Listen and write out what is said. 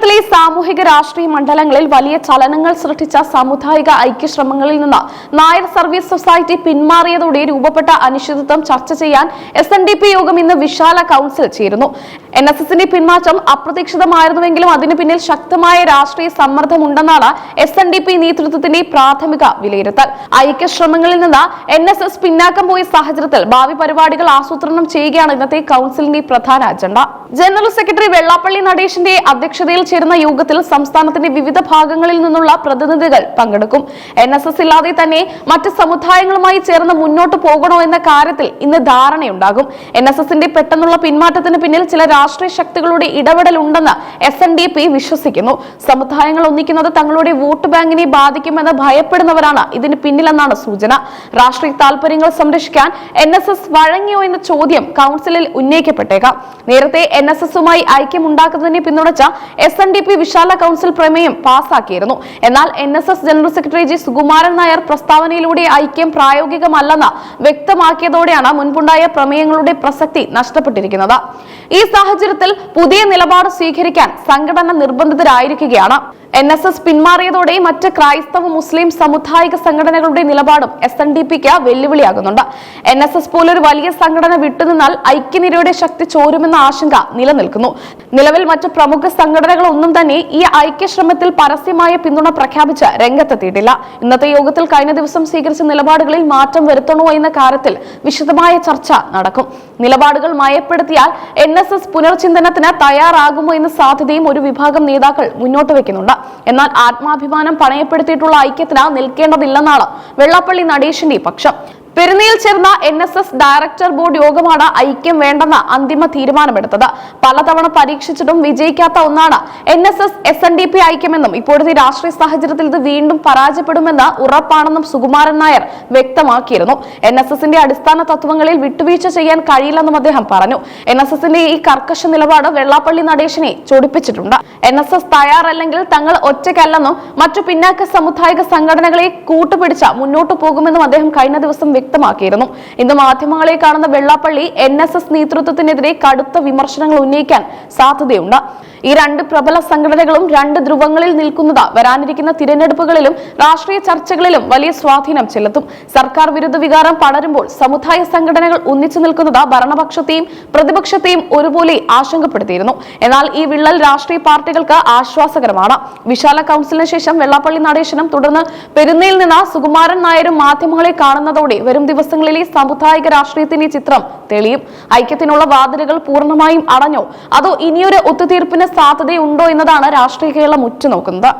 കേരളത്തിലെ സാമൂഹിക രാഷ്ട്രീയ മണ്ഡലങ്ങളിൽ വലിയ ചലനങ്ങൾ സൃഷ്ടിച്ച സാമുദായിക ഐക്യശ്രമങ്ങളിൽ നിന്ന് നായർ സർവീസ് സൊസൈറ്റി പിന്മാറിയതോടെ രൂപപ്പെട്ട അനിശ്ചിതത്വം ചർച്ച ചെയ്യാൻ SNDP യോഗം ഇന്ന് വിശാല കൌൺസിൽ ചേരുന്നു. NSSന്റെ പിന്മാറ്റം അപ്രതീക്ഷിതമായിരുന്നുവെങ്കിലും അതിനു പിന്നിൽ ശക്തമായ രാഷ്ട്രീയ സമ്മർദ്ദമുണ്ടെന്നാണ് SNDP നേതൃത്വത്തിന്റെ പ്രാഥമിക വിലയിരുത്തൽ. ഐക്യശ്രമങ്ങളിൽ നിന്ന് NSS പിന്നാക്കം പോയ സാഹചര്യത്തിൽ ഭാവി പരിപാടികൾ ആസൂത്രണം ചെയ്യുകയാണ് ഇന്നത്തെ കൌൺസിലിന്റെ പ്രധാന അജണ്ട. ജനറൽ സെക്രട്ടറി വെള്ളാപ്പള്ളി നടേശന്റെ അധ്യക്ഷതയിൽ ചേരുന്ന യോഗത്തിൽ സംസ്ഥാനത്തിന്റെ വിവിധ ഭാഗങ്ങളിൽ നിന്നുള്ള പ്രതിനിധികൾ പങ്കെടുക്കും. NSS ഇല്ലാതെ തന്നെ മറ്റ് സമുദായങ്ങളുമായി ചേർന്ന് മുന്നോട്ട് പോകണോ എന്ന കാര്യത്തിൽ ഇന്ന് ധാരണയുണ്ടാകും. NSSന്റെ പെട്ടെന്നുള്ള പിന്മാറ്റത്തിന് പിന്നിൽ ചില രാഷ്ട്രീയ ശക്തികളുടെ ഇടപെടലുണ്ടെന്ന് SNDP വിശ്വസിക്കുന്നു. സമുദായങ്ങൾ ഒന്നിക്കുന്നത് തങ്ങളുടെ വോട്ട് ബാങ്കിനെ ബാധിക്കുമെന്ന് ഭയപ്പെടുന്നവരാണ് ഇതിന് പിന്നിലെന്നാണ് സൂചന. രാഷ്ട്രീയ താൽപര്യങ്ങൾ സംരക്ഷിക്കാൻ NSS വഴങ്ങിയോ എന്ന ചോദ്യം കൌൺസിലിൽ ഉന്നയിക്കപ്പെട്ടേക്കാം. നേരത്തെ NSSുമായി ഐക്യമുണ്ടാക്കുന്നതിനെ പിന്തുണച്ച SNDP വിശാല കൌൺസിൽ പ്രമേയം പാസാക്കിയിരുന്നു. എന്നാൽ NSS general secretary G. Sukumaran Nair പ്രസ്താവനയിലൂടെ ഐക്യം പ്രായോഗികമല്ലെന്ന് വ്യക്തമാക്കിയതോടെയാണ് മുൻപുണ്ടായ പ്രമേയങ്ങളുടെ പ്രസക്തി നഷ്ടപ്പെട്ടിരിക്കുന്നത്. ഈ സാഹചര്യത്തിൽ പുതിയ നിലപാട് സ്വീകരിക്കാൻ സംഘടന നിർബന്ധിതരായിരിക്കുകയാണ്. NSS പിന്മാറിയതോടെ മറ്റ് ക്രൈസ്തവ മുസ്ലിം സാമുദായിക സംഘടനകളുടെ നിലപാടും SNDPക്ക് വെല്ലുവിളിയാകുന്നുണ്ട്. NSS പോലൊരു വലിയ സംഘടന വിട്ടുനിന്നാൽ ഐക്യനിരയുടെ ശക്തി ചോരുമെന്ന ആശങ്ക നിലനിൽക്കുന്നു. നിലവിൽ മറ്റ് പ്രമുഖ സംഘടനകളൊന്നും തന്നെ ഈ ഐക്യശ്രമത്തിൽ പരസ്യമായ പിന്തുണ പ്രഖ്യാപിച്ച് രംഗത്തെത്തിയിട്ടില്ല. ഇന്നത്തെ യോഗത്തിൽ കഴിഞ്ഞ ദിവസം സ്വീകരിച്ച നിലപാടുകളിൽ മാറ്റം വരുത്തണോ എന്ന കാര്യത്തിൽ വിശദമായ ചർച്ച നടക്കും. നിലപാടുകൾ മയപ്പെടുത്തിയാൽ NSS പുനർചിന്തനത്തിന് തയ്യാറാകുമോ എന്ന സാധ്യതയും ഒരു വിഭാഗം നേതാക്കൾ മുന്നോട്ട് വെക്കുന്നുണ്ട്. എന്നാൽ ആത്മാഭിമാനം പണയപ്പെടുത്തിയിട്ടുള്ള ഐക്യത്തിന് നിൽക്കേണ്ടതില്ലെന്നാണ് വെള്ളാപ്പള്ളി നടേശന്റെ പക്ഷം. പെരുന്നയിൽ ചേർന്ന NSS ഡയറക്ടർ ബോർഡ് യോഗമാണ് ഐക്യം വേണ്ടെന്ന അന്തിമ തീരുമാനമെടുത്തത്. പലതവണ പരീക്ഷിച്ചിട്ടും വിജയിക്കാത്ത ഒന്നാണ് NSS SNDP ഐക്യമെന്നും ഇപ്പോഴത്തെ രാഷ്ട്രീയ സാഹചര്യത്തിൽ ഇത് വീണ്ടും പരാജയപ്പെടുമെന്ന് ഉറപ്പാണെന്നും സുകുമാരൻ നായർ വ്യക്തമാക്കിയിരുന്നു. NSSന്റെ അടിസ്ഥാന തത്വങ്ങളിൽ വിട്ടുവീഴ്ച ചെയ്യാൻ കഴിയില്ലെന്നും അദ്ദേഹം പറഞ്ഞു. NSSന്റെ ഈ കർക്കശ നിലപാട് വെള്ളാപ്പള്ളി നടേശനെ ചൊടിപ്പിച്ചിട്ടുണ്ട്. NSS തയ്യാറല്ലെങ്കിൽ തങ്ങൾ ഒറ്റയ്ക്കല്ലെന്നും മറ്റു പിന്നാക്ക സാമുദായിക സംഘടനകളെ കൂട്ടുപിടിച്ച മുന്നോട്ടു പോകുമെന്നും അദ്ദേഹം കഴിഞ്ഞ ദിവസം വ്യക്തമാക്കിയിരുന്നു. ഇന്ന് മാധ്യമങ്ങളെ കാണുന്ന വെള്ളാപ്പള്ളി NSS നേതൃത്വത്തിനെതിരെ കടുത്ത വിമർശനങ്ങൾ ഉന്നയിക്കാൻ സാധ്യതയുണ്ട്. ഈ രണ്ട് പ്രബല സംഘടനകളും രണ്ട് ധ്രുവങ്ങളിൽ നിൽക്കുന്നത് വരാനിരിക്കുന്ന തിരഞ്ഞെടുപ്പുകളിലും രാഷ്ട്രീയ ചർച്ചകളിലും വലിയ സ്വാധീനം ചെലുത്തും. സർക്കാർ വിരുദ്ധ വികാരം പടരുമ്പോൾ സമുദായ സംഘടനകൾ ഒന്നിച്ചു നിൽക്കുന്നത് ഭരണപക്ഷത്തെയും പ്രതിപക്ഷത്തെയും ഒരുപോലെ ആശങ്കപ്പെടുത്തിയിരുന്നു. എന്നാൽ ഈ വിള്ളൽ രാഷ്ട്രീയ പാർട്ടികൾക്ക് ആശ്വാസകരമാണ്. വിശാല കൌൺസിലിന് ശേഷം വെള്ളാപ്പള്ളി നടേശനും തുടർന്ന് പെരുന്നയിൽ നിന്ന് സുകുമാരൻ നായരും മാധ്യമങ്ങളെ കാണുന്നതോടെ വരും ദിവസങ്ങളിലെ സാമുദായിക രാഷ്ട്രീയത്തിന്റെ ചിത്രം തെളിയും. ഐക്യത്തിനുള്ള വാതിലുകൾ പൂർണ്ണമായും അടഞ്ഞോ അതോ ഇനിയൊരു ഒത്തുതീർപ്പിന് സാധ്യതയുണ്ടോ എന്നതാണ് രാഷ്ട്രീയ കേരളം ഉറ്റുനോക്കുന്നത്.